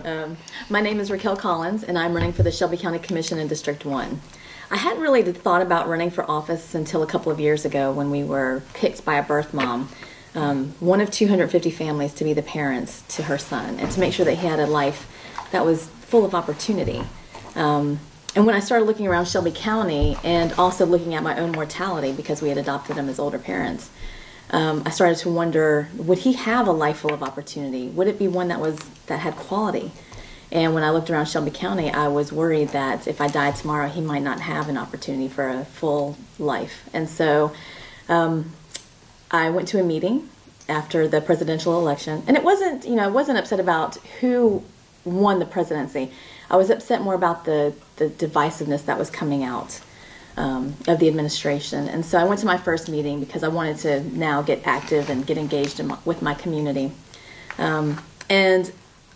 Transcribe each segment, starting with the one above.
My name is Racquel Collins, and I'm running for the Shelby County Commission in District 1. I hadn't really thought about running for office until a couple of years ago when we were picked by a birth mom, one of 250 families, to be the parents to her son and to make sure that he had a life that was full of opportunity. And when I started looking around Shelby County and also looking at my own mortality because we had adopted him as older parents, I started to wonder, would he have a life full of opportunity? Would it be one that had quality? And when I looked around Shelby County, I was worried that if I died tomorrow, he might not have an opportunity for a full life. And so I went to a meeting after the presidential election, and it wasn't, I wasn't upset about who won the presidency. I was upset more about the divisiveness that was coming out of the administration. And so I went to my first meeting because I wanted to now get active and get engaged with my community. And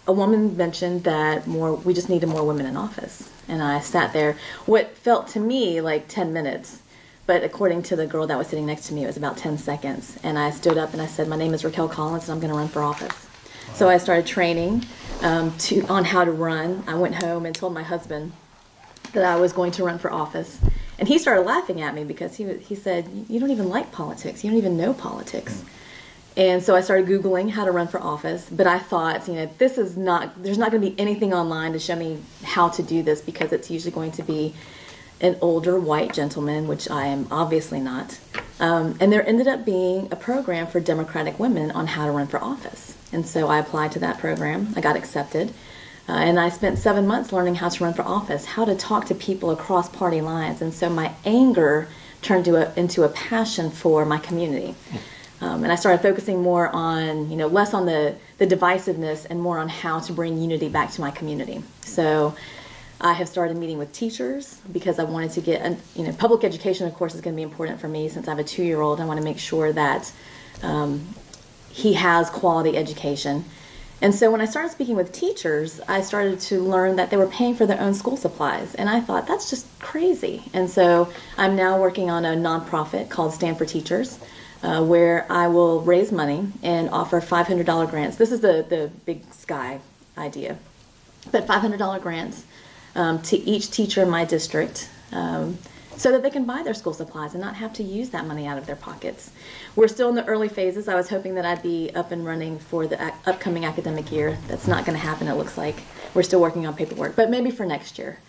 a woman mentioned that we just needed more women in office. And I sat there, what felt to me like 10 minutes, but according to the girl that was sitting next to me, it was about 10 seconds. And I stood up and I said, my name is Racquel Collins and I'm going to run for office. Wow. So I started training on how to run. I went home and told my husband that I was going to run for office. And he started laughing at me because he said, you don't even like politics. You don't even know politics. And so I started Googling how to run for office. But I thought, there's not going to be anything online to show me how to do this because it's usually going to be an older white gentleman, which I am obviously not. And there ended up being a program for Democratic women on how to run for office. And so I applied to that program. I got accepted. And I spent 7 months learning how to run for office, how to talk to people across party lines. And so my anger turned into a passion for my community. And I started focusing more on, less on the divisiveness and more on how to bring unity back to my community. So I have started meeting with teachers because I wanted to get, public education, of course, is going to be important for me since I have a 2-year-old. I want to make sure that he has quality education. And so when I started speaking with teachers, I started to learn that they were paying for their own school supplies. And I thought, that's just crazy. And so I'm now working on a nonprofit called Stand for Teachers, where I will raise money and offer $500 grants. This is the big sky idea. But $500 grants to each teacher in my district so that they can buy their school supplies and not have to use that money out of their pockets. We're still in the early phases. I was hoping that I'd be up and running for the upcoming academic year. That's not going to happen, it looks like. We're still working on paperwork, but maybe for next year.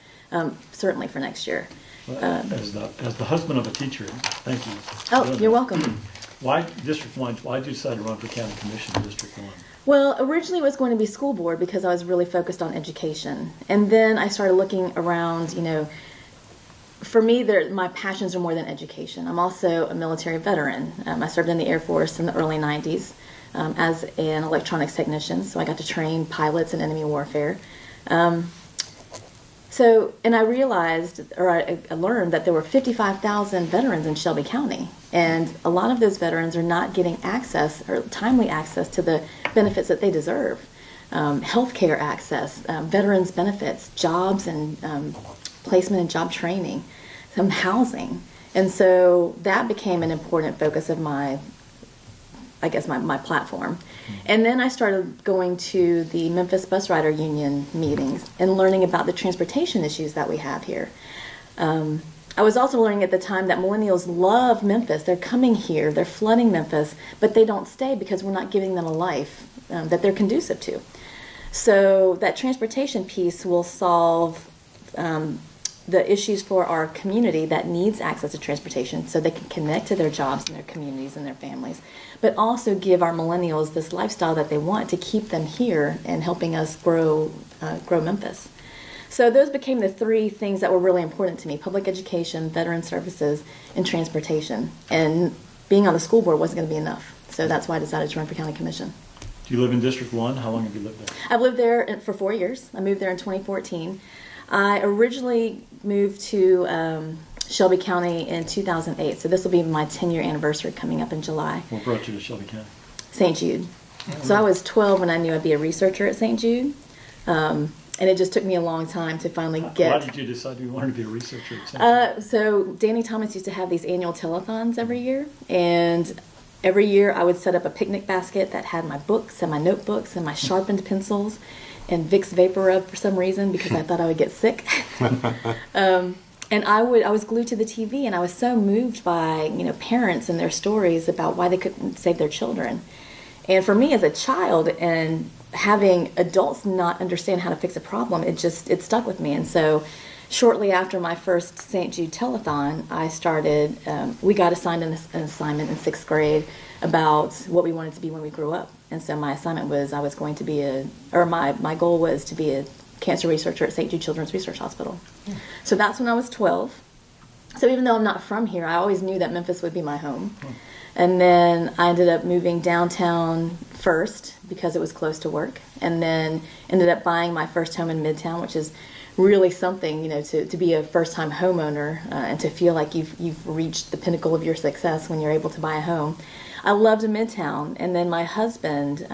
Certainly for next year. Well, as the husband of a teacher, thank you. Oh, you're welcome. Why District 1? Why did you decide to run for County Commission in District 1? Well, originally it was going to be school board because I was really focused on education. And then I started looking around, for me, my passions are more than education. I'm also a military veteran. I served in the Air Force in the early 90s as an electronics technician, so I got to train pilots in enemy warfare. And I realized, or I learned that there were 55,000 veterans in Shelby County, and a lot of those veterans are not getting access, or timely access, to the benefits that they deserve. Healthcare access, veterans benefits, jobs and placement and job training, some housing. And so that became an important focus of my platform. And then I started going to the Memphis Bus Rider Union meetings and learning about the transportation issues that we have here. I was also learning at the time that millennials love Memphis. They're coming here, they're flooding Memphis, but they don't stay because we're not giving them a life that they're conducive to. So that transportation piece will solve the issues for our community that needs access to transportation so they can connect to their jobs and their communities and their families, but also give our millennials this lifestyle that they want to keep them here and helping us grow Memphis. So those became the 3 things that were really important to me: public education, veteran services, and transportation. And being on the school board wasn't going to be enough. So that's why I decided to run for county commission. Do you live in District 1? How long have you lived there? I've lived there for 4 years. I moved there in 2014. I originally moved to Shelby County in 2008, so this will be my 10-year anniversary coming up in July. What brought you to Shelby County? St. Jude. So I was 12 when I knew I'd be a researcher at St. Jude, and it just took me a long time to finally get... Why did you decide you wanted to be a researcher at St. Jude? So Danny Thomas used to have these annual telethons every year, and every year I would set up a picnic basket that had my books and my notebooks and my sharpened pencils, and Vicks Vapor Rub for some reason because I thought I would get sick. And I was glued to the TV, and I was so moved by, parents and their stories about why they couldn't save their children. And for me as a child, and having adults not understand how to fix a problem, it stuck with me. And so shortly after my first St. Jude telethon, we got assigned an assignment in 6th grade about what we wanted to be when we grew up. And so my assignment was my goal was to be a cancer researcher at St. Jude Children's Research Hospital. So that's when I was 12. So even though I'm not from here, I always knew that Memphis would be my home. And then I ended up moving downtown first because it was close to work, and then ended up buying my first home in Midtown, which is really something, to be a first-time homeowner and to feel like you've reached the pinnacle of your success when you're able to buy a home. I loved Midtown, and then my husband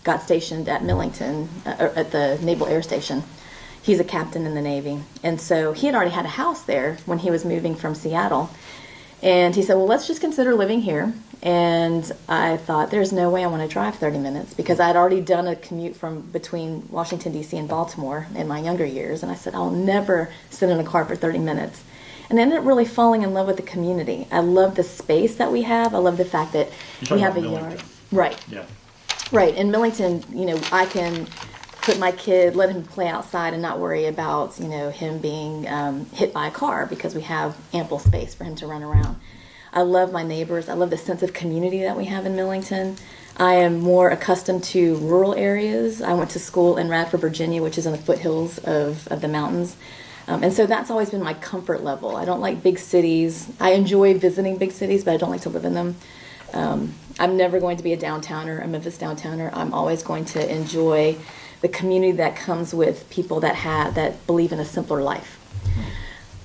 got stationed at Millington, at the Naval Air Station. He's a captain in the Navy, and so he had already had a house there when he was moving from Seattle. And he said, well, let's just consider living here. And I thought, there's no way I want to drive 30 minutes because I had already done a commute between Washington, D.C. and Baltimore in my younger years. And I said, I'll never sit in a car for 30 minutes. And I ended up really falling in love with the community. I love the space that we have. I love the fact that we have a yard. Right. Yeah. Right. In Millington, I can put my kid, let him play outside and not worry about, him being hit by a car because we have ample space for him to run around. I love my neighbors. I love the sense of community that we have in Millington. I am more accustomed to rural areas. I went to school in Radford, Virginia, which is in the foothills of the mountains. And so that's always been my comfort level. I don't like big cities. I enjoy visiting big cities, but I don't like to live in them. I'm never going to be a downtowner, a Memphis downtowner. I'm always going to enjoy the community that comes with people that believe in a simpler life.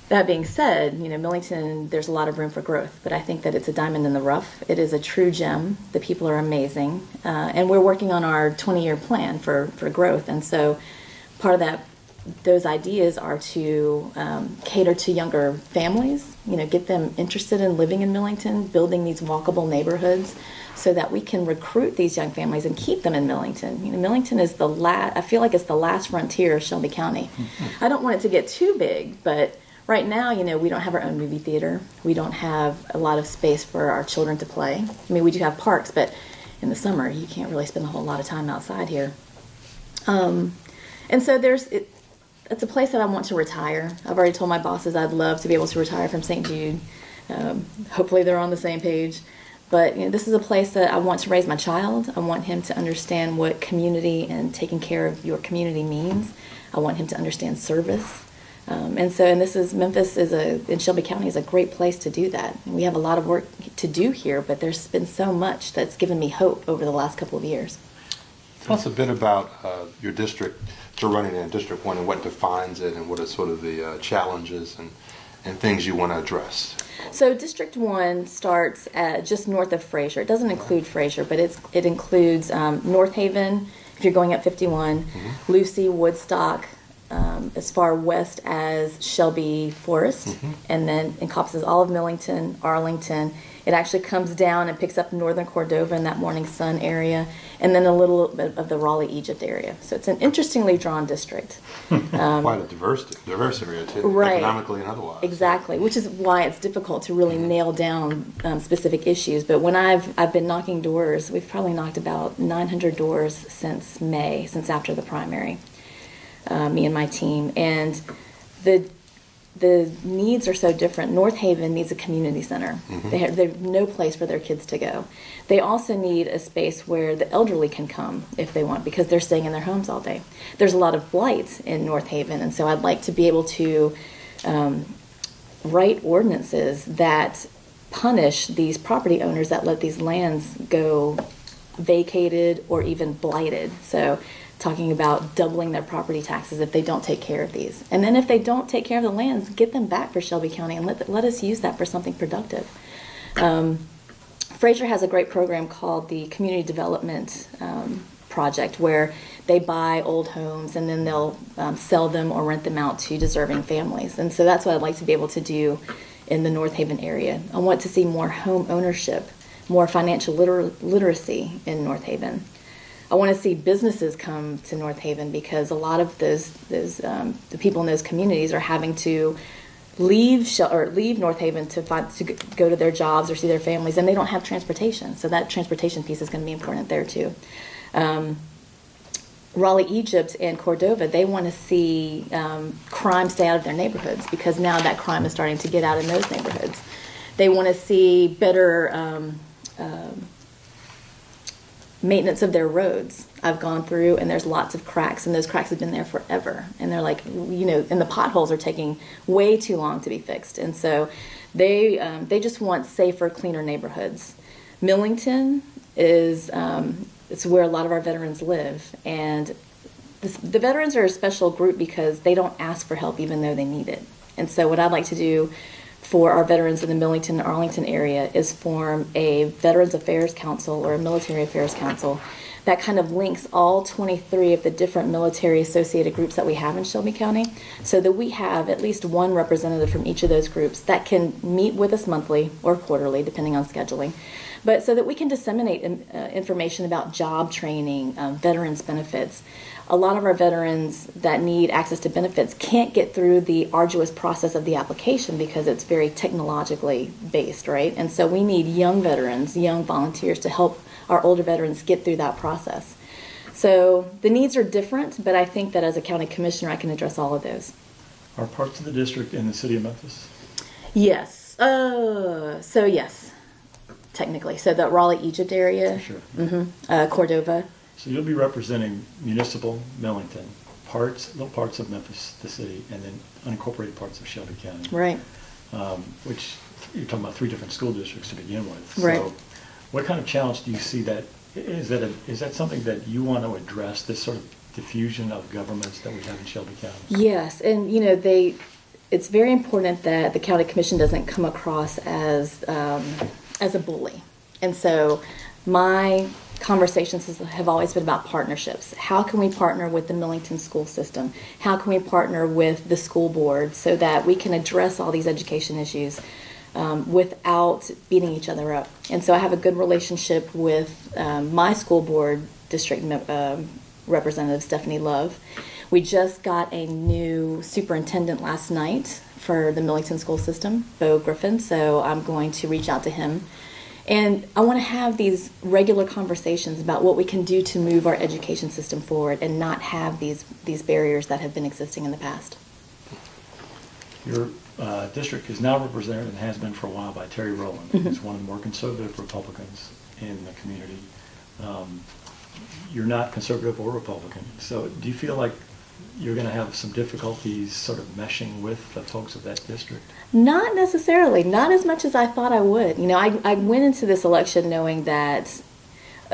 That being said, Millington, there's a lot of room for growth, but I think that it's a diamond in the rough. It is a true gem. The people are amazing, and we're working on our 20-year plan for growth. And so part of those ideas are to cater to younger families, get them interested in living in Millington, building these walkable neighborhoods so that we can recruit these young families and keep them in Millington. Millington is I feel like it's the last frontier of Shelby County. I don't want it to get too big, but right now, we don't have our own movie theater. We don't have a lot of space for our children to play. We do have parks, but in the summer, you can't really spend a whole lot of time outside here. And so it's a place that I want to retire. I've already told my bosses I'd love to be able to retire from St. Jude. Hopefully they're on the same page. But this is a place that I want to raise my child. I want him to understand what community and taking care of your community means. I want him to understand service. Memphis in Shelby County is a great place to do that. And we have a lot of work to do here, but there's been so much that's given me hope over the last couple of years. Tell us a bit about your district, you're running in District 1, and what defines it, and what are sort of the challenges and things you want to address. So District 1 starts just north of Fraser. It doesn't include Fraser, but it includes North Haven, if you're going up 51, Lucy, Woodstock, as far west as Shelby Forest, and then encompasses all of Millington, Arlington. It actually comes down and picks up northern Cordova in that Morning Sun area, and then a little bit of the Raleigh, Egypt area. So it's an interestingly drawn district. Quite a diverse area too, right. Economically and otherwise. Exactly, which is why it's difficult to really nail down specific issues. But when I've been knocking doors, we've probably knocked about 900 doors since May, since after the primary. Me and my team, and the needs are so different. North Haven needs a community center. They have no place for their kids to go. They also need a space where the elderly can come if they want, because they're staying in their homes all day. There's a lot of blight in North Haven, and so I'd like to be able to write ordinances that punish these property owners that let these lands go vacated or even blighted. So talking about doubling their property taxes if they don't take care of these. And then if they don't take care of the lands, get them back for Shelby County and let us use that for something productive. Fraser has a great program called the Community Development Project, where they buy old homes and then they'll sell them or rent them out to deserving families. And so that's what I'd like to be able to do in the North Haven area. I want to see more home ownership, more financial literacy in North Haven. I want to see businesses come to North Haven, because a lot of the people in those communities are having to leave North Haven to go to their jobs or see their families, and they don't have transportation. So that transportation piece is going to be important there too. Raleigh, Egypt, and Cordova, they want to see crime stay out of their neighborhoods, because now that crime is starting to get out in those neighborhoods. They want to see better maintenance of their roads. I've gone through, and there's lots of cracks, and those cracks have been there forever. And they're like, and the potholes are taking way too long to be fixed. And so they just want safer, cleaner neighborhoods. Millington is it's where a lot of our veterans live, and the veterans are a special group because they don't ask for help even though they need it. And so what I'd like to do for our veterans in the Millington and Arlington area is form a Veterans Affairs Council or a Military Affairs Council that kind of links all 23 of the different military associated groups that we have in Shelby County, so that we have at least one representative from each of those groups that can meet with us monthly or quarterly, depending on scheduling, but so that we can disseminate information about job training, veterans benefits. A lot of our veterans that need access to benefits can't get through the arduous process of the application because it's very technologically based, right? And so we need young veterans, young volunteers to help our older veterans get through that process. So the needs are different, but I think that as a county commissioner, I can address all of those. Are parts of the district in the city of Memphis? Yes. So yes, technically. So the Raleigh, Egypt area. Sure. Cordova. So you'll be representing municipal Millington, little parts of Memphis, the city, and then unincorporated parts of Shelby County. Right. Which you're talking about 3 different school districts to begin with. Right. So what kind of challenge do you see that? Is that something that you want to address, this sort of diffusion of governments that we have in Shelby County? Yes, and it's very important that the county commission doesn't come across as a bully. And so my conversations have always been about partnerships. How can we partner with the Millington school system? How can we partner with the school board so that we can address all these education issues without beating each other up? And so I have a good relationship with my school board district representative, Stephanie Love. We just got a new superintendent last night for the Millington school system, Bo Griffin, so I'm going to reach out to him. And I want to have these regular conversations about what we can do to move our education system forward and not have these barriers that have been existing in the past. Your district is now represented and has been for a while by Terry Rowland, who's one of the more conservative Republicans in the community. You're not conservative or Republican, so do you feel like you're going to have some difficulties sort of meshing with the folks of that district? Not necessarily, not as much as I thought I would. I went into this election knowing that,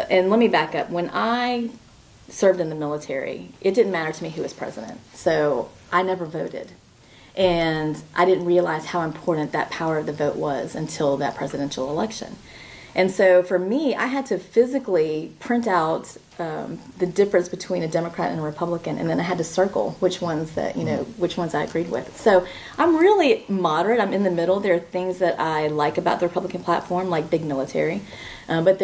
and let me back up, when I served in the military, it didn't matter to me who was president, so I never voted. And I didn't realize how important that power of the vote was until that presidential election. And so for me, I had to physically print out the difference between a Democrat and a Republican, and then I had to circle which ones that which ones I agreed with. So I'm really moderate. I'm in the middle. There are things that I like about the Republican platform, like big military, but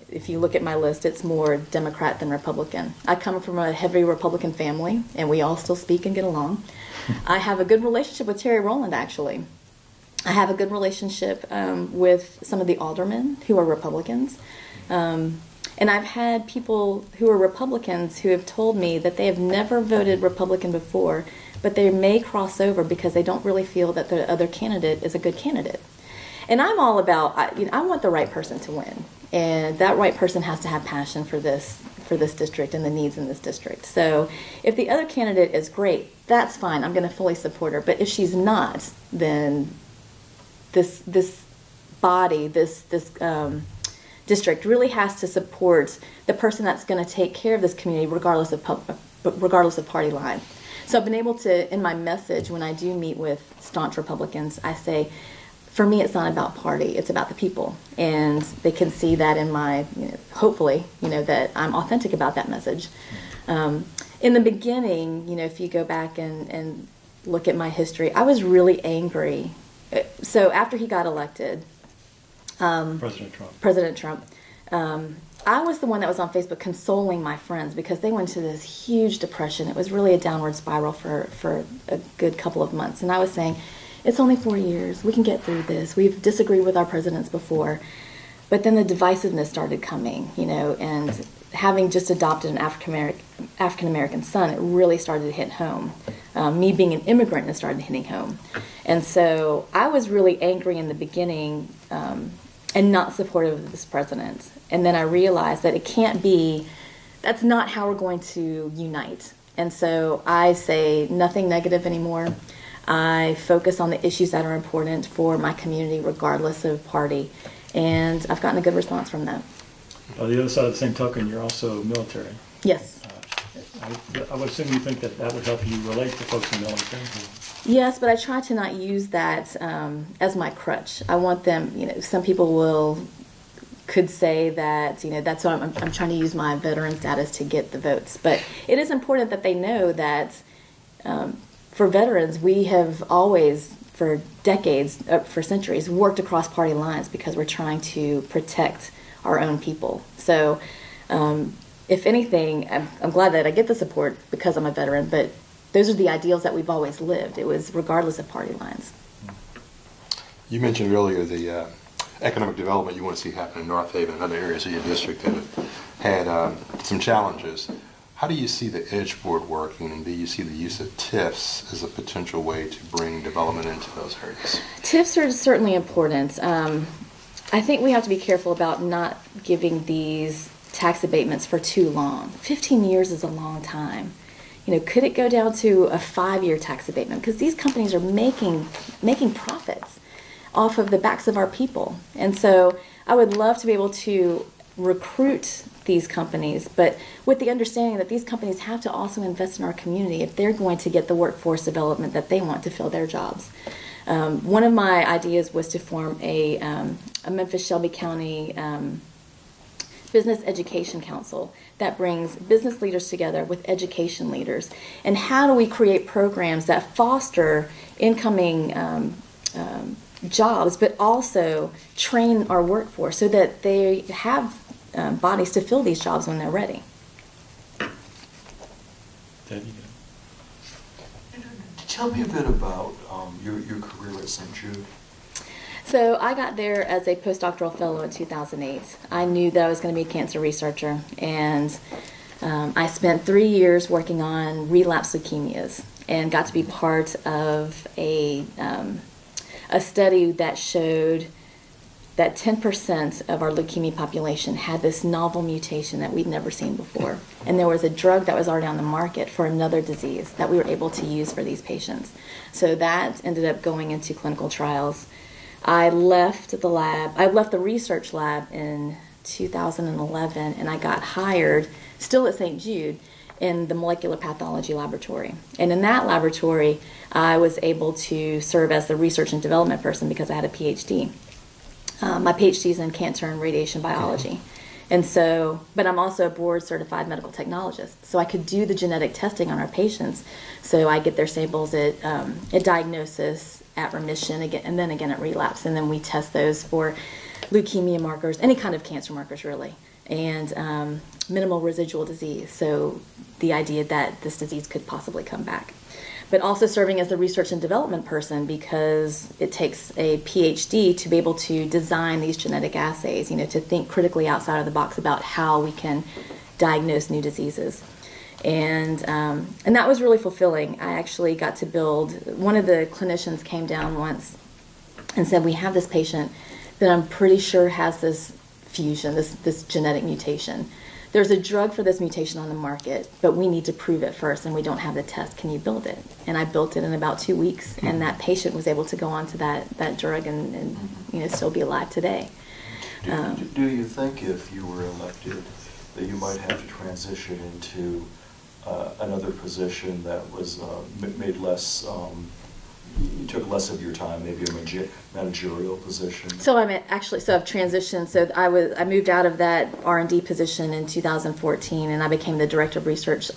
if you look at my list, it's more Democrat than Republican. I come from a heavy Republican family, and we all still speak and get along. I have a good relationship with Terry Rowland, actually. I have a good relationship with some of the aldermen who are Republicans. And I've had people who are Republicans who have told me that they have never voted Republican before, but they may cross over because they don't really feel that the other candidate is a good candidate. And I'm all about, I want the right person to win. And that right person has to have passion for this district and the needs in this district. So if the other candidate is great, that's fine. I'm going to fully support her. But if she's not, then this body, this district really has to support the person that's going to take care of this community regardless of party line. So I've been able to, in my message, when I do meet with staunch Republicans, I say, for me, it's not about party, it's about the people. And they can see that in my, hopefully, that I'm authentic about that message. In the beginning, if you go back and look at my history, I was really angry. So after he got elected, President Trump, I was the one that was on Facebook consoling my friends because they went into this huge depression. It was really a downward spiral for a good couple of months. And I was saying, it's only 4 years. We can get through this. We've disagreed with our presidents before. But then the divisiveness started coming, and having just adopted an African-American son, it really started to hit home. Me being an immigrant, it started hitting home. And so I was really angry in the beginning and not supportive of this president. And then I realized that it can't be, that's not how we're going to unite. And so I say nothing negative anymore. I focus on the issues that are important for my community regardless of party. And I've gotten a good response from that. On the other side of the same token, you're also military. Yes. I would assume you think that would help you relate to folks in the military. Yes, but I try to not use that as my crutch. I want them, some people could say that, that's why I'm trying to use my veteran status to get the votes. But it is important that they know that for veterans, we have always, for decades, for centuries, worked across party lines because we're trying to protect our own people. So if anything, I'm glad that I get the support because I'm a veteran, but those are the ideals that we've always lived. It was regardless of party lines. You mentioned earlier the economic development you want to see happen in North Haven and other areas of your district that have had some challenges. How do you see the Edge Board working, and do you see the use of TIFs as a potential way to bring development into those areas? TIFs are certainly important. I think we have to be careful about not giving these tax abatements for too long. 15 years is a long time. Could it go down to a 5-year tax abatement? Because these companies are making profits off of the backs of our people. And so I would love to be able to recruit these companies, but with the understanding that these companies have to also invest in our community if they're going to get the workforce development that they want to fill their jobs. One of my ideas was to form a Memphis Shelby County Business Education Council that brings business leaders together with education leaders. And how do we create programs that foster incoming jobs, but also train our workforce so that they have bodies to fill these jobs when they're ready? Tell me a bit about your career at St. Jude. So I got there as a postdoctoral fellow in 2008. I knew that I was going to be a cancer researcher, and I spent 3 years working on relapse leukemias and got to be part of a study that showed that 10% of our leukemia population had this novel mutation that we'd never seen before. And there was a drug that was already on the market for another disease that we were able to use for these patients. So that ended up going into clinical trials. I left the research lab in 2011, and I got hired, still at St. Jude, in the molecular pathology laboratory. And in that laboratory, I was able to serve as the research and development person because I had a PhD. My PhD is in cancer and radiation biology. And so, but I'm also a board certified medical technologist. So I could do the genetic testing on our patients. So I get their samples at diagnosis, at remission, again, and then again at relapse. And then we test those for leukemia markers, any kind of cancer markers really, and minimal residual disease. So the idea that this disease could possibly come back. But also serving as the research and development person because it takes a PhD to be able to design these genetic assays, to think critically outside of the box about how we can diagnose new diseases. And that was really fulfilling. I actually got to build, one of the clinicians came down once and said, we have this patient that I'm pretty sure has this fusion, this genetic mutation. There's a drug for this mutation on the market, but we need to prove it first, and we don't have the test. Can you build it? And I built it in about 2 weeks, and that patient was able to go on to that drug and still be alive today. Do you think if you were elected that you might have to transition into another position that was made less, you took less of your time, maybe a managerial position? So I've transitioned. So I moved out of that R&D position in 2014, and I became the director of research,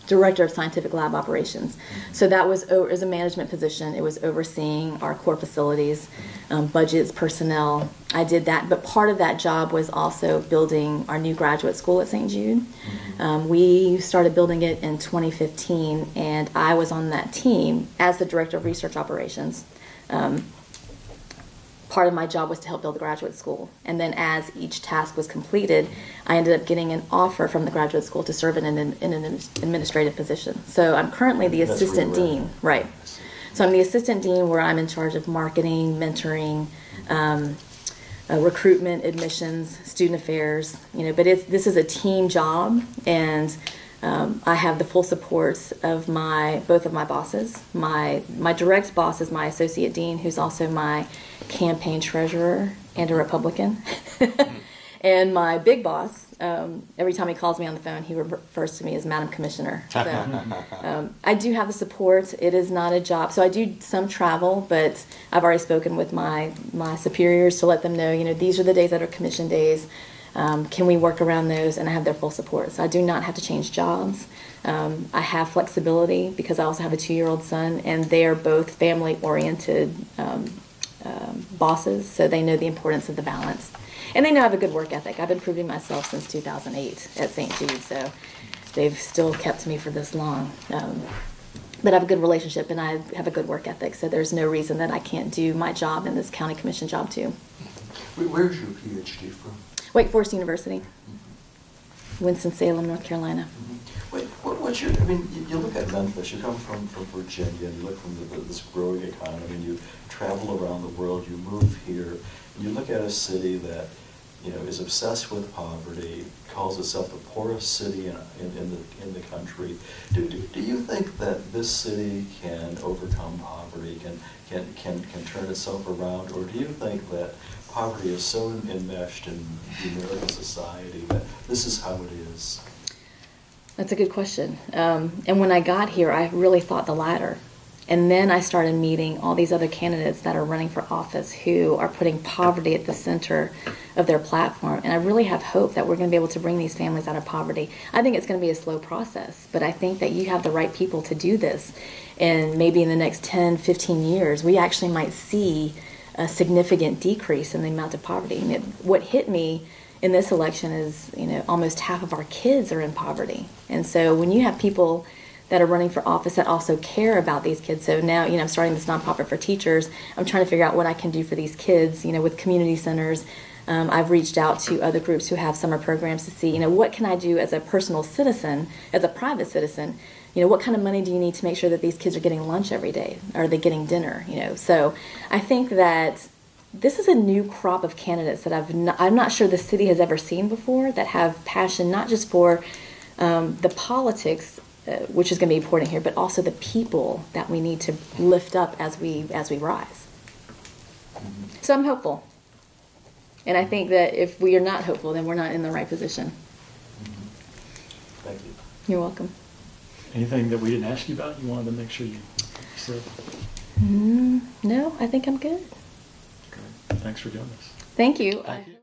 director of scientific lab operations. Mm-hmm. So that was a management position. It was overseeing our core facilities, budgets, personnel, I did that, but part of that job was also building our new graduate school at St. Jude. We started building it in 2015, and I was on that team as the Director of Research Operations. Part of my job was to help build the graduate school. And then as each task was completed, I ended up getting an offer from the graduate school to serve in an administrative position. So I'm currently the assistant dean. Right. So I'm the assistant dean, where I'm in charge of marketing, mentoring, recruitment, admissions, student affairs. But this is a team job, and I have the full support of both of my bosses. My direct boss is my associate dean, who's also my campaign treasurer and a Republican. And my big boss, every time he calls me on the phone, he refers to me as Madam Commissioner. So I do have the support. It is not a job. So I do some travel, but I've already spoken with my superiors to let them know, these are the days that are commission days. Can we work around those? And I have their full support. So I do not have to change jobs. I have flexibility because I also have a 2-year-old son, and they are both family-oriented bosses, so they know the importance of the balance. And they know I have a good work ethic. I've been proving myself since 2008 at St. Jude, so they've still kept me for this long. But I have a good relationship, and I have a good work ethic, so there's no reason that I can't do my job and this county commission job too. Where's your PhD from? Wake Forest University, Winston-Salem, North Carolina. What's your, you look at Memphis, you come from Virginia, and you look from this growing economy, and you travel around the world, you move here, and you look at a city that, is obsessed with poverty, calls itself the poorest city in the country. Do you think that this city can overcome poverty, can turn itself around, or do you think that poverty is so enmeshed in the American society that this is how it is? That's a good question. And when I got here, I really thought the latter. And then I started meeting all these other candidates that are running for office who are putting poverty at the center of their platform. And I really have hope that we're going to be able to bring these families out of poverty. I think it's going to be a slow process, but I think that you have the right people to do this. And maybe in the next 10, 15 years, we actually might see a significant decrease in the amount of poverty. And what hit me in this election is, almost half of our kids are in poverty. And so when you have people that are running for office that also care about these kids. So now, I'm starting this nonprofit for teachers. I'm trying to figure out what I can do for these kids, with community centers. I've reached out to other groups who have summer programs to see, what can I do as a personal citizen, as a private citizen? What kind of money do you need to make sure that these kids are getting lunch every day? Are they getting dinner? So I think that this is a new crop of candidates that I'm not sure the city has ever seen before, that have passion not just for the politics, which is going to be important here, but also the people that we need to lift up as we rise. So I'm hopeful. And I think that if we are not hopeful, then we're not in the right position. Thank you. You're welcome. Anything that we didn't ask you about you wanted to make sure you said? No, I think I'm good. Great. Thanks for doing this. Thank you. Thank you.